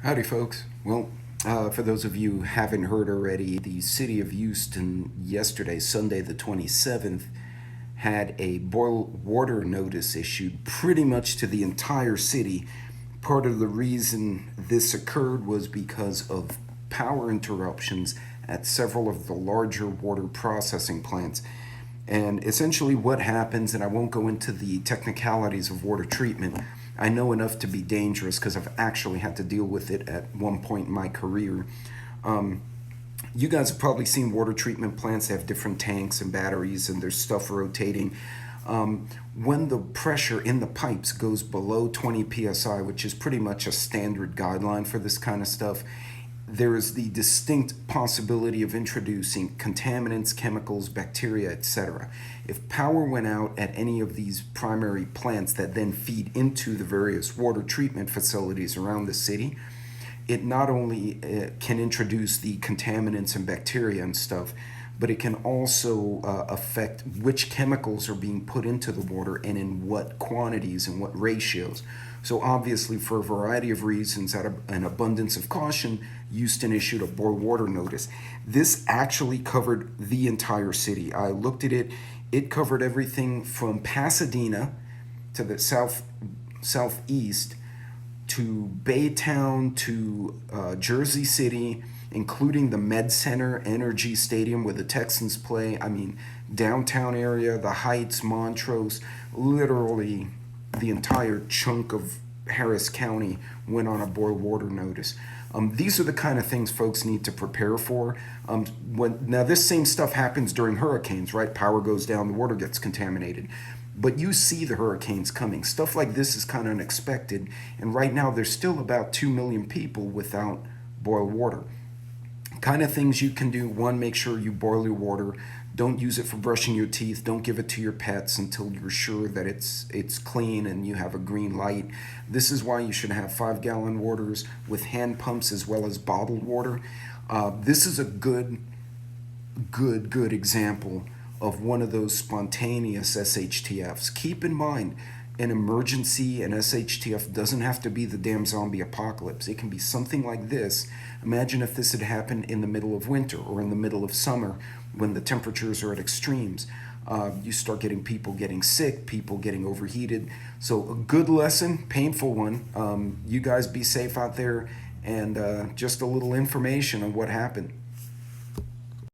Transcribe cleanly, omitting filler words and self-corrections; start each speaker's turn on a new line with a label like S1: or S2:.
S1: Howdy, folks. Well, for those of you who haven't heard already, the city of Houston yesterday, Sunday the 27th, had a boil water notice issued pretty much to the entire city. Part of the reason this occurred was because of power interruptions at several of the larger water processing plants. And essentially, what happens, and I won't go into the technicalities of water treatment, I know enough to be dangerous because I've actually had to deal with it at one point in my career. Um, you guys have probably seen water treatment plants. They have different tanks and batteries, and there's stuff rotating. When the pressure in the pipes goes below 20 psi, which is pretty much a standard guideline for this kind of stuff, there is the distinct possibility of introducing contaminants, chemicals, bacteria, etc. If power went out at any of these primary plants that then feed into the various water treatment facilities around the city, it not only can introduce the contaminants and bacteria and stuff, but it can also affect which chemicals are being put into the water and in what quantities and what ratios. So obviously, for a variety of reasons, out of an abundance of caution, Houston issued a boil water notice. This actually covered the entire city. I looked at it. It covered everything from Pasadena to the southeast to Baytown to Jersey City, including the Med Center Energy Stadium where the Texans play. I mean, downtown area, the Heights, Montrose, literally the entire chunk of Harris County went on a boil water notice. These are the kind of things folks need to prepare for. Now, this same stuff happens during hurricanes, right? Power goes down, the water gets contaminated. But you see the hurricanes coming. Stuff like this is kind of unexpected. And right now, there's still about 2 million people without boil water. Kind of things you can do: one, make sure you boil your water. Don't use it for brushing your teeth. Don't give it to your pets until you're sure that it's clean and you have a green light. This is why you should have 5-gallon waters with hand pumps as well as bottled water. This is a good example of one of those spontaneous SHTFs. Keep in mind, an emergency, an SHTF doesn't have to be the damn zombie apocalypse. It can be something like this. Imagine if this had happened in the middle of winter or in the middle of summer when the temperatures are at extremes. You start getting people getting sick, people getting overheated. So a good lesson, painful one. You guys be safe out there, and just a little information on what happened.